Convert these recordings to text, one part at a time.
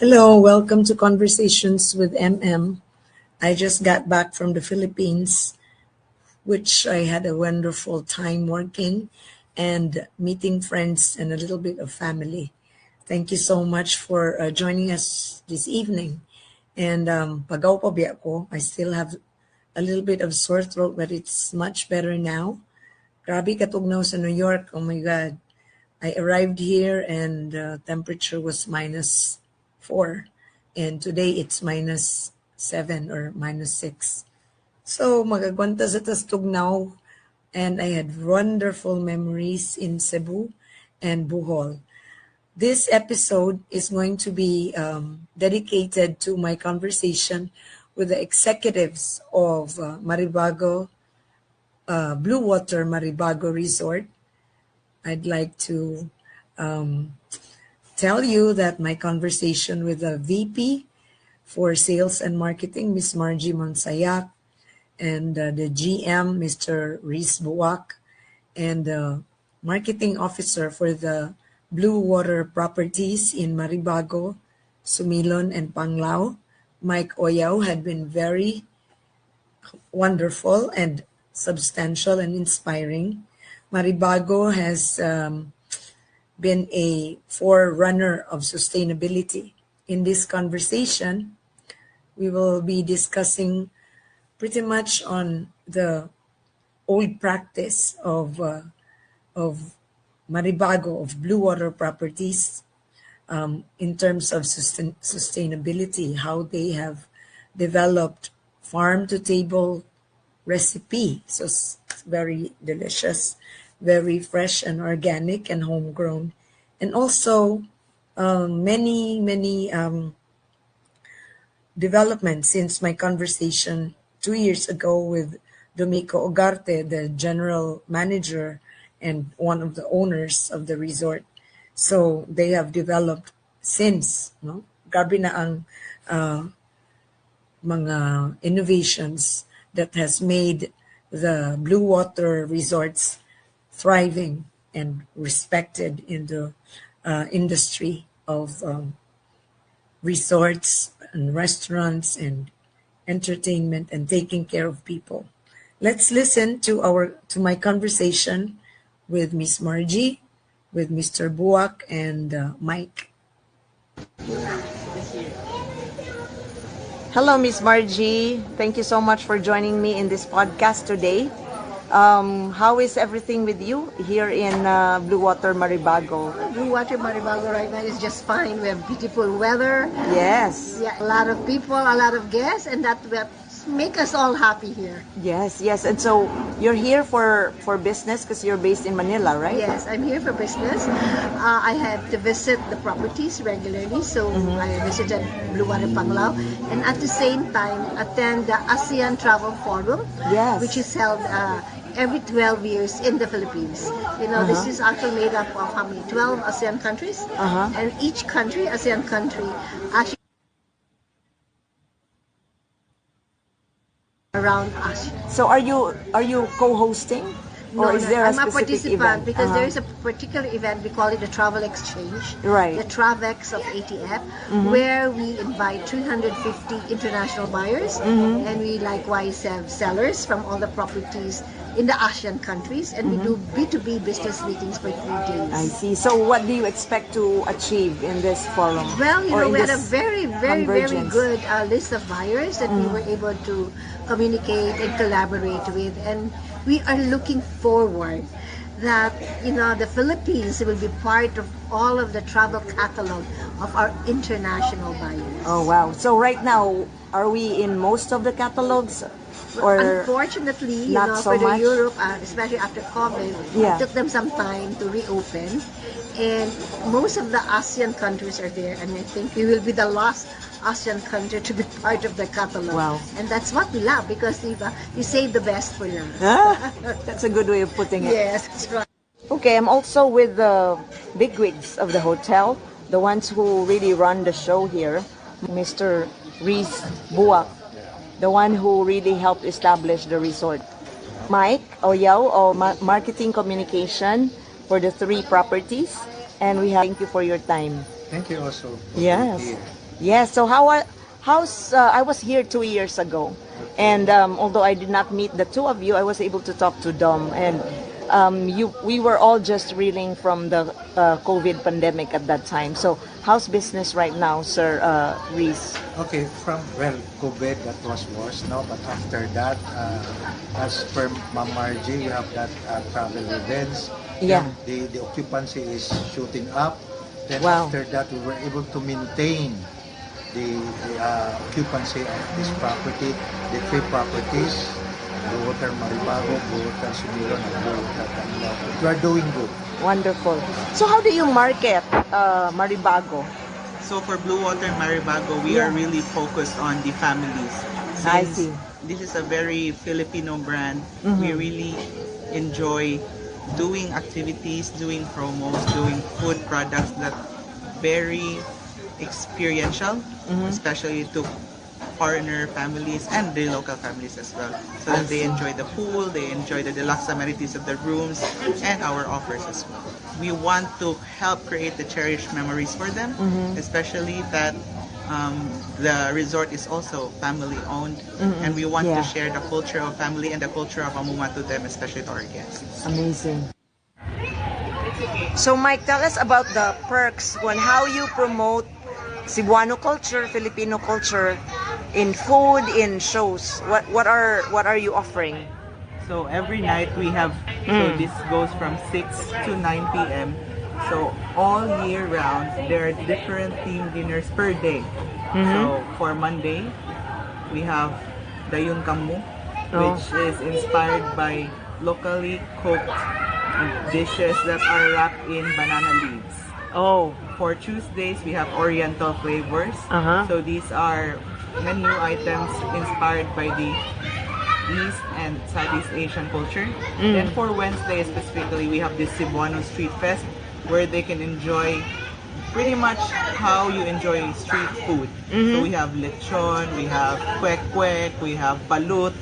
Hello, welcome to Conversations with MM. I just got back from the Philippines, which I had a wonderful time working and meeting friends and a little bit of family. Thank you so much for joining us this evening. And pagaw pa biya ko, I still have a little bit of sore throat, but it's much better now. Grabe katugnaw sa New York. Oh my God. I arrived here and temperature was -4. And today it's -7 or -6. So magagwanta sa tas tugnaw. And I had wonderful memories in Cebu and Bohol. This episode is going to be dedicated to my conversation with the executives of Bluewater Maribago Resort. I'd like to tell you that my conversation with the VP for Sales and Marketing, Miss Margie Munsayac, and the GM, Mr. Rhyz Buac, and the Marketing Officer for the Bluewater Properties in Maribago, Sumilon, and Panglao, Mike Oyao, had been very wonderful and substantial and inspiring. Maribago has been a forerunner of sustainability. In this conversation, we will be discussing pretty much on the old practice of Maribago, of Bluewater Properties, in terms of sustainability, how they have developed farm-to-table recipe. So it's very delicious, very fresh and organic and homegrown. And also many developments since my conversation 2 years ago with Domico Ugarte, the general manager and one of the owners of the resort. So they have developed since, no? Grabe na ang mga innovations that has made the Bluewater Resorts thriving and respected in the industry of resorts and restaurants and entertainment and taking care of people. Let's listen to my conversation with Miss Margie, with Mr. Buac, and Mike. Hello, Miss Margie. Thank you so much for joining me in this podcast today. How is everything with you here in Bluewater Maribago? Bluewater Maribago right now is just fine. We have beautiful weather. Yes. Yeah, a lot of people, a lot of guests, and that will make us all happy here. Yes. And so you're here for business because you're based in Manila, right? Yes, I'm here for business. I have to visit the properties regularly, so I visited Bluewater Panglao, and at the same time attend the ASEAN Travel Forum, Yes. which is held every 12 years in the Philippines. This is actually made up of how many? 12 ASEAN countries, and each country, ASEAN country, actually around us. So are you co-hosting? Or is there I'm a a specific participant event? because there is a particular event, we call it the Travel Exchange, Right. the Travex of ATF, where we invite 350 international buyers, and we likewise have sellers from all the properties in the ASEAN countries, and we do B2B business meetings for 3 days. I see. So what do you expect to achieve in this forum? Well, Or in we had a this very convergence? good list of buyers that we were able to communicate and collaborate with, and we are looking forward that the Philippines will be part of all of the travel catalog of our international buyers. Oh wow. So right now, are we in most of the catalogs? Or unfortunately, not so for the much? Europe, especially after COVID, Yeah. it took them some time to reopen, and most of the ASEAN countries are there, and I think we will be the last ASEAN country to be part of the catalog. Wow. And that's what we love, because we save the best for last. That's a good way of putting it. Yes, that's right. Okay, I'm also with the bigwigs of the hotel, the ones who really run the show here, Mr. Rhyz Buac, the one who really helped establish the resort. Mike Oyao, Marketing Communication for the 3 properties, and we have thank you for your time. Thank you also. Yes. Yes. So I was here 2 years ago, and although I did not meet the two of you, I was able to talk to Dom, and we were all just reeling from the COVID pandemic at that time. So how's business right now, Sir Rhyz? Okay, well, COVID, that was worse, no? But after that, as per Ma'am Margie, we have that travel events. Yeah. Then the occupancy is shooting up. Then Wow. after that, we were able to maintain the occupancy of this property, the three properties, Bluewater Maribago, Bluewater Cebu, and Bluewater Canilao. We are doing good. Wonderful. So how do you market Maribago? So for Bluewater Maribago, we are really focused on the families. I Since see. this is a very Filipino brand, we really enjoy doing activities, doing promos, doing food products that very experiential, especially to foreigner families and the local families as well. So that they enjoy the pool, they enjoy the deluxe amenities of the rooms and our offers as well. We want to help create the cherished memories for them, especially that the resort is also family owned, and we want to share the culture of family and the culture of amuma to them, especially to our guests. Amazing. So Mike, tell us about the perks on how you promote Cebuano culture, Filipino culture in food, in shows. What are you offering? So every night we have, so this goes from 6 to 9 p.m. So all year round, there are different team dinners per day. So for Monday, we have Dayun Kamu, which is inspired by locally cooked dishes that are wrapped in banana leaves. Oh. For Tuesdays, we have Oriental flavors. So these are menu items inspired by the East and Southeast Asian culture. Then for Wednesday specifically, we have this Cebuano Street Fest where they can enjoy pretty much how you enjoy street food. So we have lechon, we have kwek-kwek, we have balut.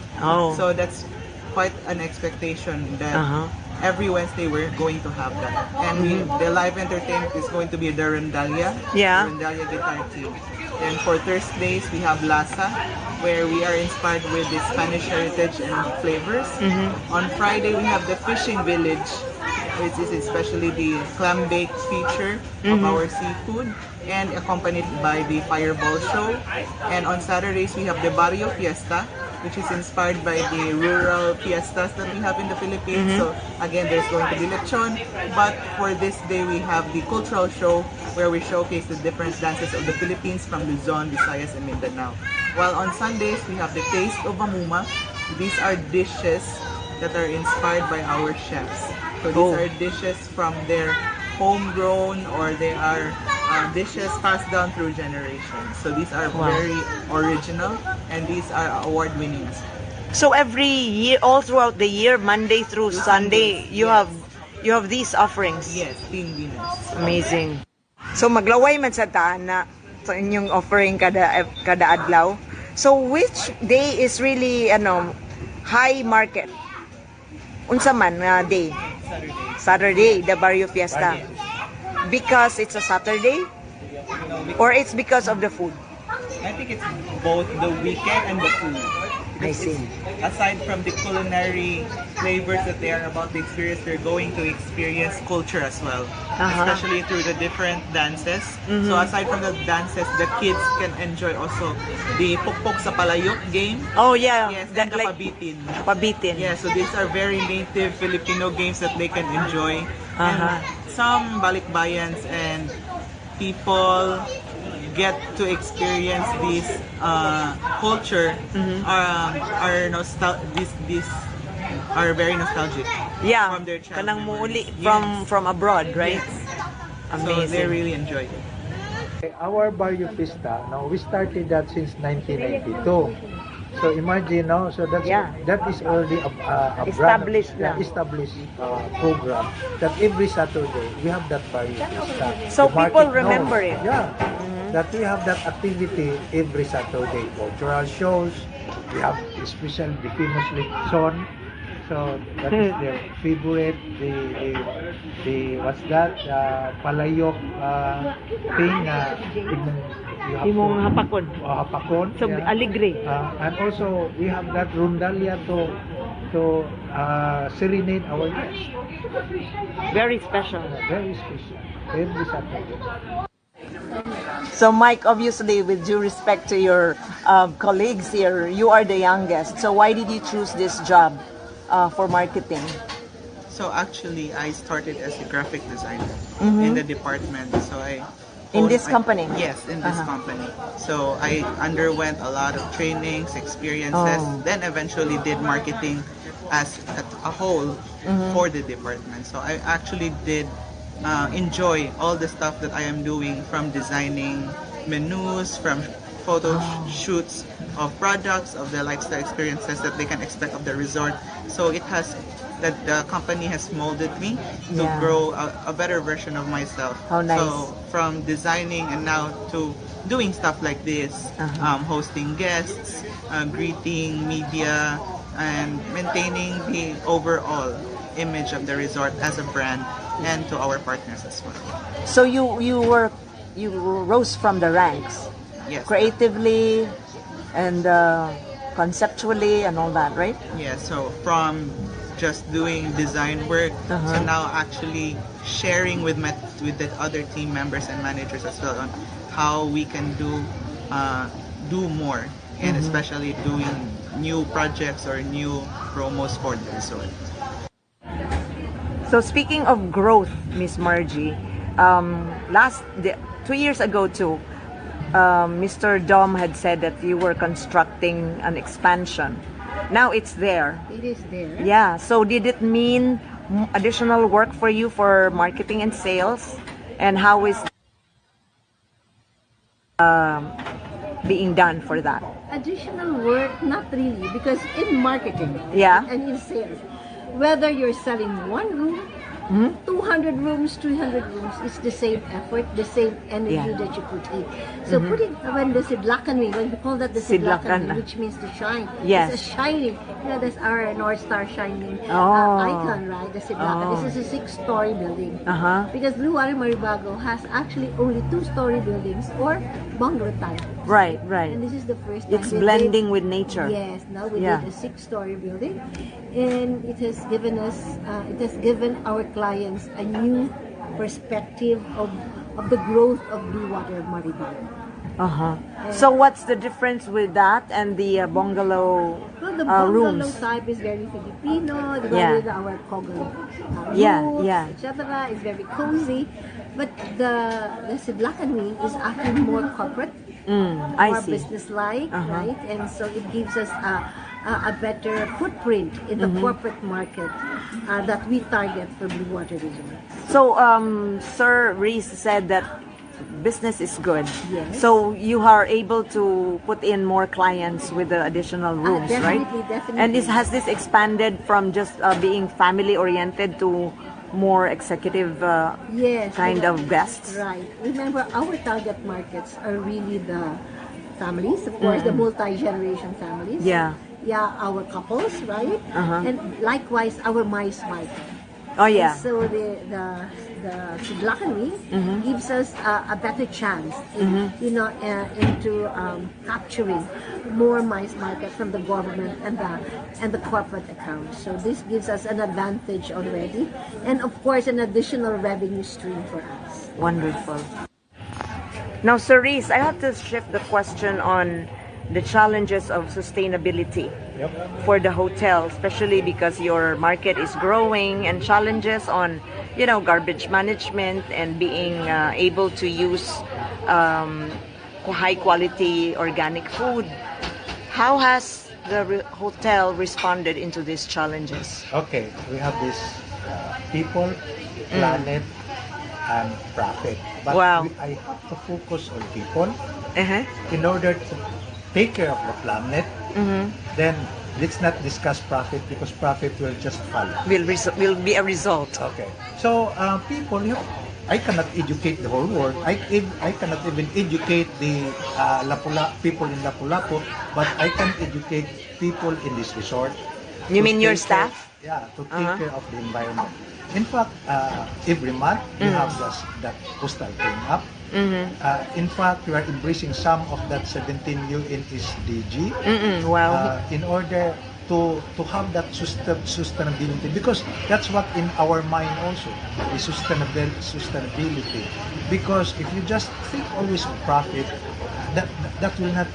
So that's quite an expectation that every Wednesday we're going to have that. And the live entertainment is going to be the Rendalia, Rendalia guitar team. And for Thursdays, we have Lasa, where we are inspired with the Spanish heritage and flavors. On Friday, we have the Fishing Village, which is especially the clam bake feature of our seafood, and accompanied by the Fireball Show. And on Saturdays, we have the Barrio Fiesta, which is inspired by the rural fiestas that we have in the Philippines. So again, there's going to be lechon, but for this day we have the cultural show where we showcase the different dances of the Philippines from Luzon, Visayas, and Mindanao. While on Sundays, we have the Taste of Amuma. These are dishes that are inspired by our chefs. So these are dishes from their homegrown, or they are dishes passed down through generations. So these are very original, and these are award-winning. So every year, all throughout the year, Monday through Sunday, you have these offerings. Yes, team dinners. Amazing. So maglaway man sa na sa inyong offering kada adlaw. So which day is really high market? Unsa man nga day? Saturday, the Barrio Fiesta. Because it's a Saturday? Or it's because of the food? I think it's both the weekend and the food. I see. Aside from the culinary flavors that they are about to experience, they're going to experience culture as well, especially through the different dances. So aside from the dances, the kids can enjoy also the pukpok sa palayok game. Oh yeah, Yes, that and the like pabitin. pabitin. Yeah, so these are very native Filipino games that they can enjoy. And some balikbayans and people get to experience this culture are these are very nostalgic. Yeah, From their childhood kanang muuli memories. from abroad, right? So they really enjoy it. Our Barrio Fiesta, now we started that since 1992. So imagine now, so that is already a Established brand, na. established program that every Saturday we have that Barrio Fiesta. So The market people remember knows, it. Yeah, that we have that activity every Saturday. Cultural shows, we have especially the famous lechon. So that is their favorite. What's that? Palayok thing na Imong hapakon. hapakon. So aligre. And also we have that rondalia to serenade our guests. Very special. Very special. Every Saturday. So Mike, obviously, with due respect to your colleagues here, you are the youngest. So why did you choose this job for marketing? So actually, I started as a graphic designer in the department. So In this company? Yes, in this company. So I underwent a lot of trainings, experiences, then eventually did marketing as a whole for the department. So I actually did enjoy all the stuff that I am doing, from designing menus, from photo shoots of products, of the lifestyle experiences that they can expect of the resort. So it has that the company has molded me to grow a better version of myself. How nice. So from designing and now to doing stuff like this, hosting guests, greeting media, and maintaining the overall image of the resort as a brand and to our partners as well. So you rose from the ranks, Yes. creatively and conceptually and all that, right? Yeah, so from just doing design work, so now actually sharing with the other team members and managers as well on how we can do more, and especially doing new projects or new promos for the resort. So speaking of growth, Miss Margie, 2 years ago too, Mr. Dom had said that you were constructing an expansion. Now it's there. It is there. Yeah. So did it mean additional work for you for marketing and sales? And how is being done for that? Additional work, not really, because in marketing and in sales, whether you're selling one room, 200 rooms, 300 rooms, it's the same effort, the same energy that you put in. So putting, when the sidlakan, when we call that the sidlakan, which means to shine, Yes. it's a shining, that's our North Star shining icon, right? The sidlakan. This is a 6-story building. Because Bluewater Maribago has actually only 2-story buildings or bungalow type. Right. And this is the first time It's blending with nature. Yes, now we did a 6-story building, and it has given us, it has given our clients a new perspective of the growth of Bluewater Maribago. So what's the difference with that and the bungalow Well, the bungalow rooms? type is very Filipino, with our Kogal roofs, etc. It's very cozy, but the Sidlakan wing is actually more corporate. More business-like, right? And so it gives us a better footprint in the corporate market that we target for Bluewater Resort. So, Sir Rhyz said that business is good. Yes. So you are able to put in more clients with the additional rooms, right? Definitely. And has this expanded from just being family-oriented to more executive kind of guests? Right. Remember, our target markets are really the families, of course, the multi-generation families. Yeah. Yeah, our couples, right? And likewise, our mice market. Oh yeah. And so the Sidlakan wing gives us a better chance into capturing more mice market from the government and the corporate account. So this gives us an advantage already, and of course an additional revenue stream for us. Wonderful. Now, Sir Rhyz, I have to shift the question on the challenges of sustainability for the hotel, especially because your market is growing, and challenges on, garbage management and being able to use high quality organic food. How has the hotel responded into these challenges? Okay, we have this people, planet, and profit. But I have to focus on people in order to take care of the planet. Then let's not discuss profit, because profit will just follow. Will be a result. Okay. So people, I cannot educate the whole world. I cannot even educate the people in Lapu-Lapu, but I can educate people in this resort. You mean your staff? to take care of the environment. In fact, every month we have that coastal cleanup. In fact, we are embracing some of that 17 UN SDG Wow. in order to have that sustainability, because that's what in our mind also is sustainability. Because if you just think always of profit, that will not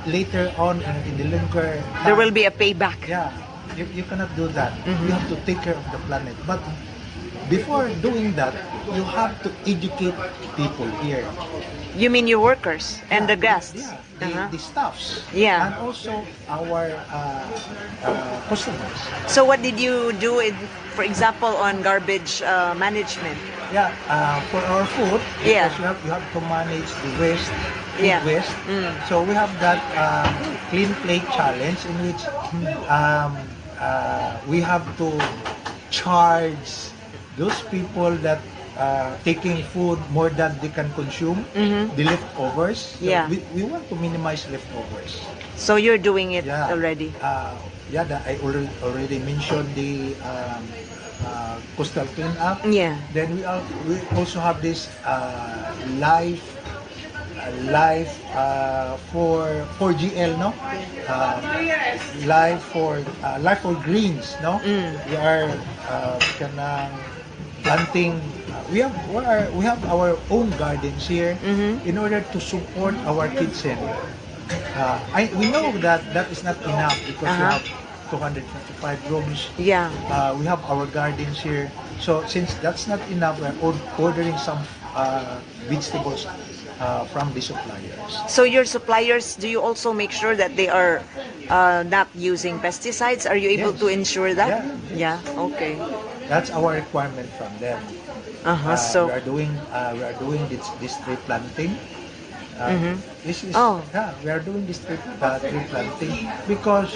later on in the longer time, There will be a payback. yeah, you cannot do that. You have to take care of the planet. But before doing that, you have to educate people here. You mean your workers and the guests? Yeah, the staffs. Yeah. And also our customers. So what did you do, for example, on garbage management? Yeah, for our food, Yeah. because you have to manage the waste, food Yeah. waste. So we have that clean plate challenge in which we have to charge those people that taking food more than they can consume, the leftovers. So Yeah. we want to minimize leftovers. So you're doing it Yeah. already. I already mentioned the coastal cleanup. Yeah. Then we also have this life for GL, no? Life for greens, no? We are kanang planting. We have our own gardens here in order to support our kitchen. We know that is not enough because we have 255 rooms. Yeah. We have our gardens here. So since that's not enough, we're ordering some vegetables from the suppliers. So your suppliers, do you also make sure that they are not using pesticides? Are you able Yes. to ensure that? Yeah. Yeah. Okay. That's our requirement from them. So we are doing this tree planting. We are doing this tree planting because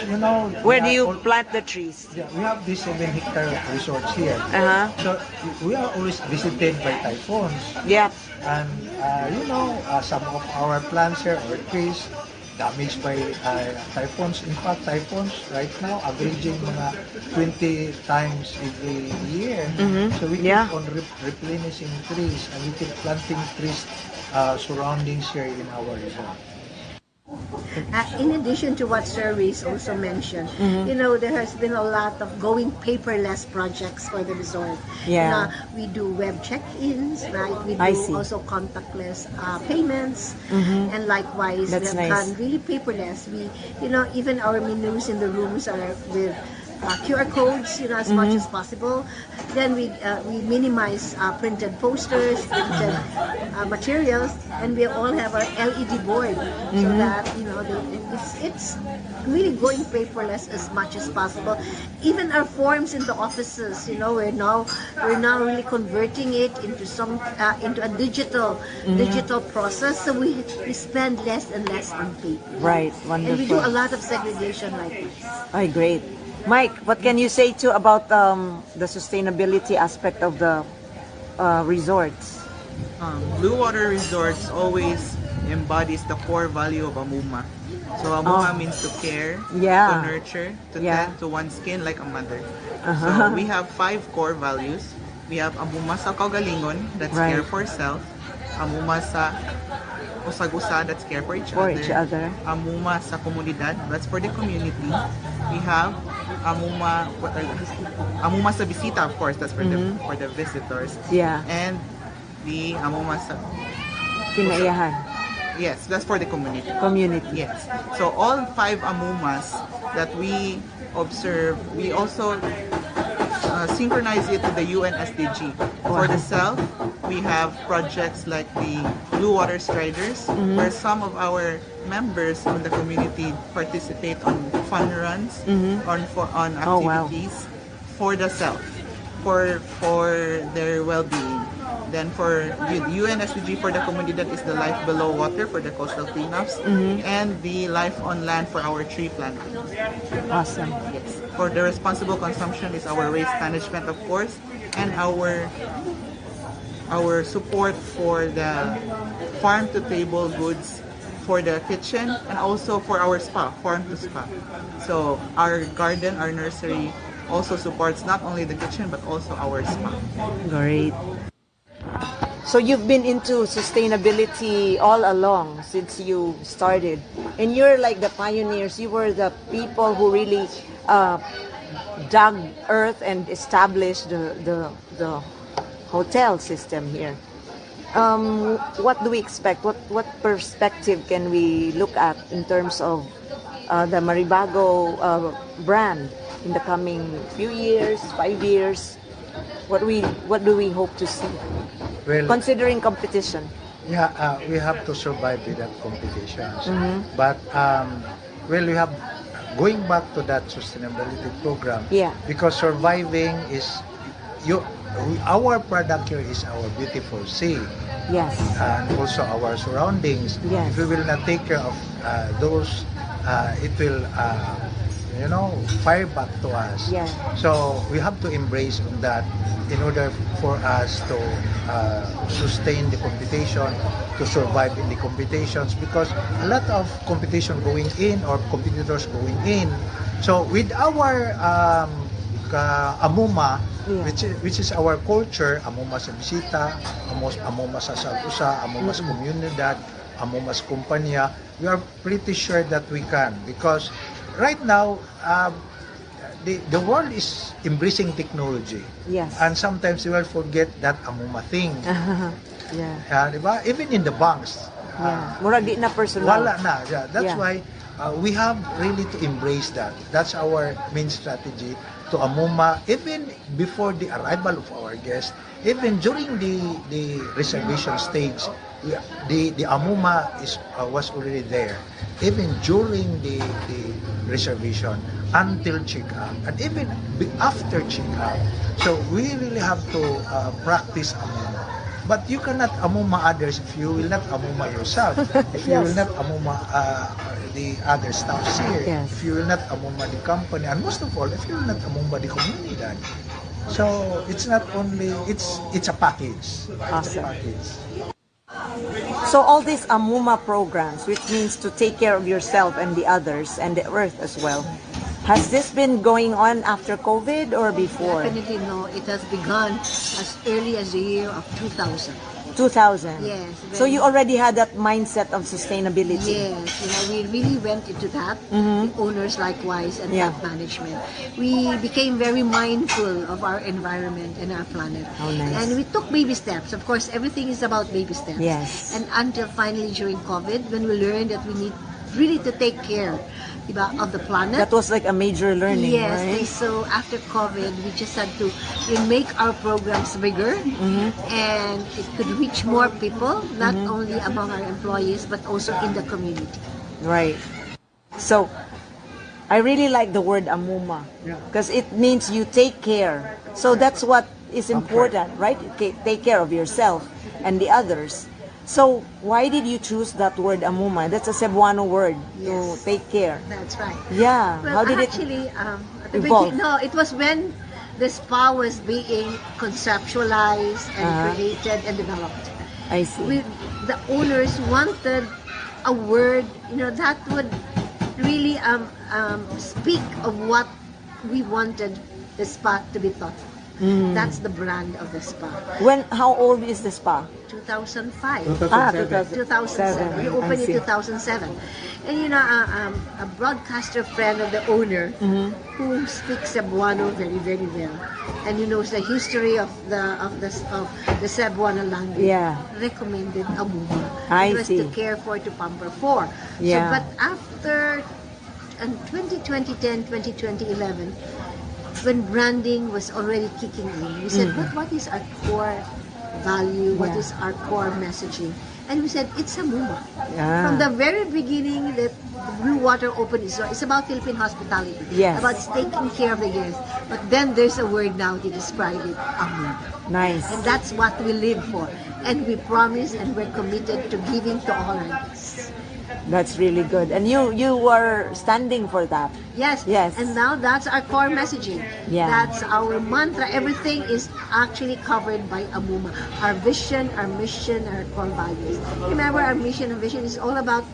where we do you are plant the trees? yeah, we have these 7-hectare resorts here. Uh-huh. So we are always visited by typhoons. Yeah. And some of our plants here or trees damaged by typhoons. In fact, typhoons right now averaging mga 20 times every year. So we keep on replenishing trees, and we keep planting trees surroundings here in our resort. In addition to what Sir Rhyz also mentioned, there has been a lot of going paperless projects for the resort. Yeah. We do web check-ins, right? We I do see. also contactless payments, and likewise, That's we have nice. done really paperless. We, even our menus in the rooms are with QR codes, as much as possible. Then we minimize printed posters, printed materials, and we all have our LED board so that it's really going paperless as much as possible. Even our forms in the offices, we're now really converting it into a digital process. So we spend less and less on paper. Right. And we do a Wonderful. lot of segregation like this. Ay, great. Mike, what can you say too about the sustainability aspect of the resorts? Bluewater Resorts always embodies the core value of amuma. So amuma means to care, Yeah. to nurture, to Yeah. tend to one's skin like a mother. So we have 5 core values. We have amuma sa kaugalingon, that's Right. care for self. Amuma sa usagusa, that's care for For each other. Amuma sa komunidad, that's for the community. We have amuma, amuma sa bisita, of course, that's for the visitors. Yeah. And the amuma sa, Kinaiyahan. yes, that's for the community. Community. Yes. So all 5 amumas that we observe, we also synchronize it to the UN SDG. For the self, we have projects like the Bluewater Striders, where some of our members in the community participate on fun runs, on Oh, wow. activities for the self, for their well-being. Then for UN SDG for the community, that is the life below water for the coastal cleanups, and the life on land for our tree planting. Awesome. Yes. For the responsible consumption is our waste management, of course, and our support for the farm to table goods for the kitchen and also for our spa, farm to spa. So our garden, our nursery also supports not only the kitchen but also our spa. Great. So you've been into sustainability all along since you started, and you're like the pioneers. You were the people who really dug earth and established the hotel system here. What do we expect? What perspective can we look at in terms of the Maribago brand in the coming few years, 5 years? What do we hope to see? Well, Considering competition. yeah, we have to survive with that competitions. But well, we have going back to that sustainability program. Yeah. Because surviving is our product here is our beautiful sea Yes. and also our surroundings. Yes. If we will not take care of those, it will fire back to us. Yeah. So we have to embrace on that in order for us to sustain the competition, to survive in the competitions, because a lot of competition going in or competitors going in. So with our amuma, Yeah. which is our culture, amuma sa bisita, amuma sa sagusa, amuma sa komunidad, amuma sa kumpanya, we are pretty sure that we can, because right now the world is embracing technology. Yes. And sometimes we will forget that amuma thing. Yeah. Diba? Even in the banks. Yeah. Murag di na personal. Wala na. Yeah. That's Yeah. why we have really to embrace that. That's our main strategy to amuma, even before the arrival of our guests, even during the reservation stage, the amuma was already there. Even during the reservation, until check-up, and even after check-up. So we really have to practice amuma. But you cannot amuma others if you will not amuma yourself. If you Yes. will not amuma the other staffs here. Yes. If you will not amuma the company, and most of all, if you will not amuma the community. So it's not only it's a package. It's Awesome. a package. So all these amuma programs, which means to take care of yourself and the others and the earth as well, has this been going on after COVID or before? Definitely no. It has begun as early as the year of 2000. 2000. Yes. So you already had that mindset of sustainability. Yes, we really went into that. The owners likewise and Yeah. top management. We became very mindful of our environment and our planet. Oh, nice. And we took baby steps. Of course, everything is about baby steps. Yes. And until finally during COVID, when we learned that we need really to take care of the planet. That was like a major learning, Yes, and right? so after COVID, we just had to make our programs bigger, and it could reach more people, not only among our employees, but also in the community. Right. So I really like the word amuma because it means you take care. So that's what is important, right? Take care of yourself and the others. So why did you choose that word amuma? That's a Cebuano word to Yes. take care. That's right. Yeah. Well, How did it actually, at the evolve? no, it was when the spa was being conceptualized and created and developed. I see. The owners wanted a word, that would really speak of what we wanted the spa to be taught. That's the brand of the spa. How old is the spa? 2005. 2007. We opened in 2007. And a broadcaster friend of the owner who speaks Cebuano very, very well, and he knows the history of the Cebuano language. Yeah. Recommended amuma. I It was see. to care for, to pamper for. Yeah. So, but after 2010, 2011, when branding was already kicking in, we said, what is our core value? What is our core messaging? And we said, it's amuma. Yeah. From the very beginning that Bluewater opened its door, it's about Philippine hospitality. Yes. About taking care of the guests. But then there's a word now to describe it, amuma. Nice. And that's what we live for. And we promise and we're committed to giving to all our guests. That's really good. And you were standing for that. Yes. Yes. And now that's our core messaging. Yeah. That's our mantra. Everything is actually covered by amuma. Our vision, our mission, our core values. Remember, our mission and vision is all about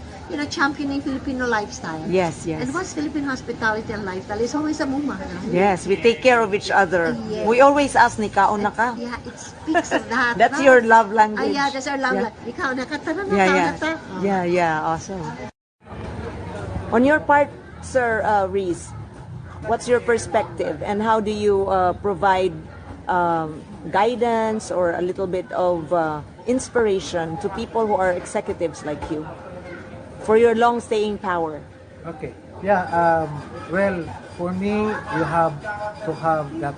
championing Filipino lifestyle. Yes, yes. And what's Philippine hospitality and lifestyle? It's always amuma. Right? Yes, we take care of each other. Yes. We always ask ni kaon na ka. Yeah, it speaks of that. That's right? your love language. Yeah, that's our love Yeah. language. Ikaw na ka, tara na, Yeah, ikaw yeah. na ta. Oh. Yeah, awesome. On your part, Sir Rhyz, what's your perspective and how do you provide guidance or a little bit of inspiration to people who are executives like you for your long staying power? Okay. Yeah. Well, for me, you have to have that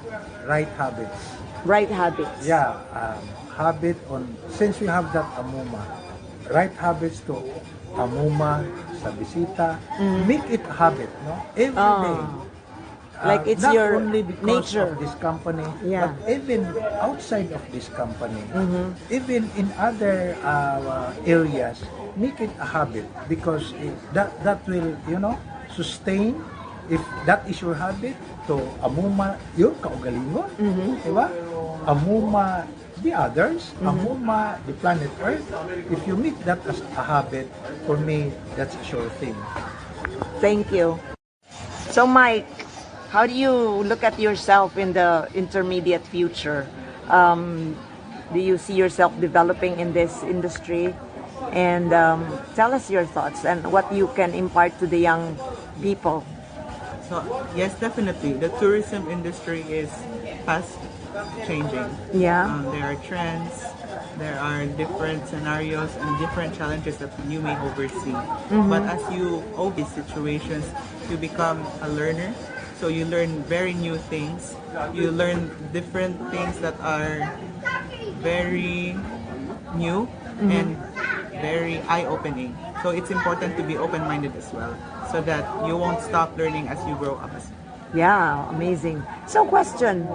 right habits. Right habits. Yeah. Habit on, since you have that amuma, right habits to amuma sa bisita, make it a habit, no? Every day. Like it's not your only because nature. of this company, Yeah. but even outside of this company, even in other areas, make it a habit because that will, sustain. If that is your habit, to amuma yung kaugalingon, diba? Amuma the others, amuma the planet Earth. If you make that as a habit, for me, that's a sure thing. Thank you. So, Mike, how do you look at yourself in the intermediate future? Do you see yourself developing in this industry? And tell us your thoughts and what you can impart to the young people. So yes, definitely. The tourism industry is fast changing. Yeah. There are trends, there are different scenarios and different challenges that you may oversee. But as you oversee situations, you become a learner. So you learn very new things. You learn different things that are very new and very eye-opening. So it's important to be open-minded as well, so that you won't stop learning as you grow up. Yeah, amazing. So, question: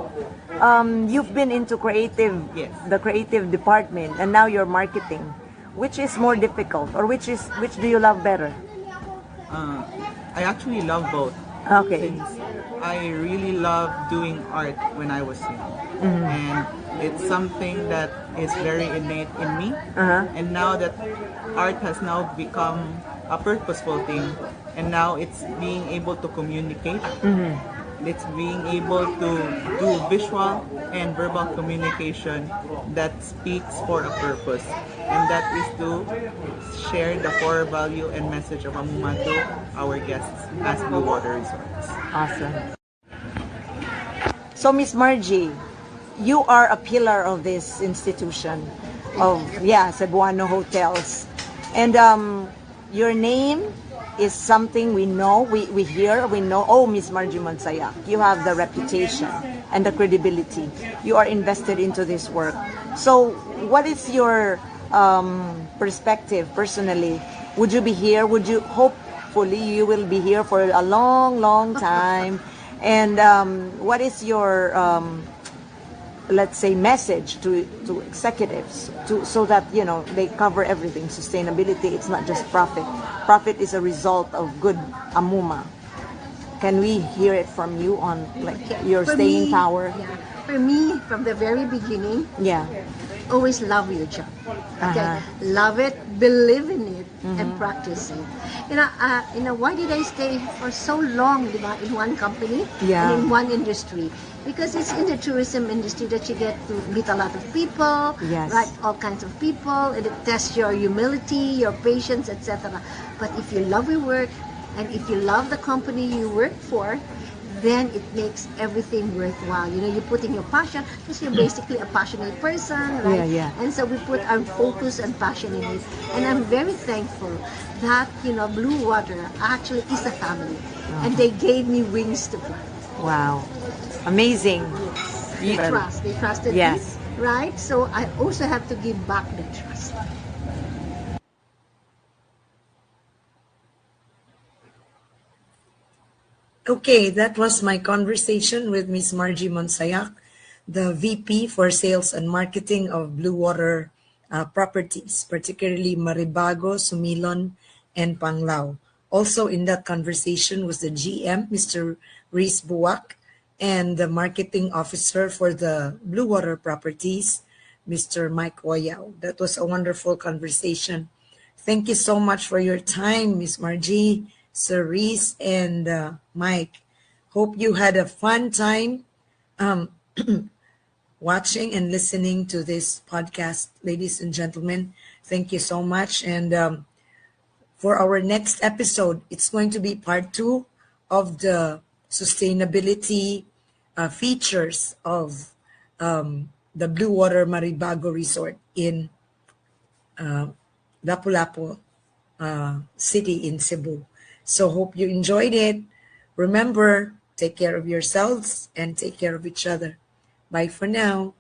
you've been into Yes. the creative department, and now you're marketing. Which is more difficult, or which do you love better? I actually love both. Okay. Since I really loved doing art when I was young, and it's something that is very innate in me. And now that art has now become a purposeful thing, and now it's being able to communicate. It's being able to do visual and verbal communication that speaks for a purpose, and that is to share the core value and message of amuma to our guests as Bluewater Resorts. Awesome. So, Miss Margie, you are a pillar of this institution of Cebuano Hotels, and your name is something we know, we hear, we know. Oh, Miss Margie Munsayac, you have the reputation and the credibility. You are invested into this work. So, what is your perspective personally? Would you be here? Hopefully, you will be here for a long, long time. And what is your let's say message to executives so that they cover everything? Sustainability, it's not just profit is a result of good amuma. Can we hear it from you on your For staying me, power? Yeah. For me, from the very beginning, always love your job. Okay, love it, believe in it, and practice it. Why did I stay for so long, diba, in one company and in one industry? Because it's in the tourism industry that you get to meet a lot of people, right? All kinds of people, and it tests your humility, your patience, etc. But if you love your work, and if you love the company you work for, then it makes everything worthwhile. You put in your passion, because you're basically a passionate person, right? And so we put our focus and passion in it. And I'm very thankful that, Bluewater actually is a family. And they gave me wings to fly. Wow. Amazing. They trusted me, right? So I also have to give back the trust. Okay, that was my conversation with Miss Margie Munsayac, the VP for Sales and Marketing of Bluewater Properties, particularly Maribago, Sumilon, and Panglao. Also in that conversation was the GM, Mr. Rhyz Buac, and the marketing officer for the Bluewater Properties, Mr. Oyao. That was a wonderful conversation. Thank you so much for your time, Miss Margie, Sir Rhyz, and Mike. Hope you had a fun time um, watching and listening to this podcast, ladies and gentlemen. Thank you so much. And for our next episode, it's going to be part two of the sustainability features of the Bluewater Maribago Resort in Lapu-Lapu City in Cebu. So hope you enjoyed it. Remember, take care of yourselves and take care of each other. Bye for now.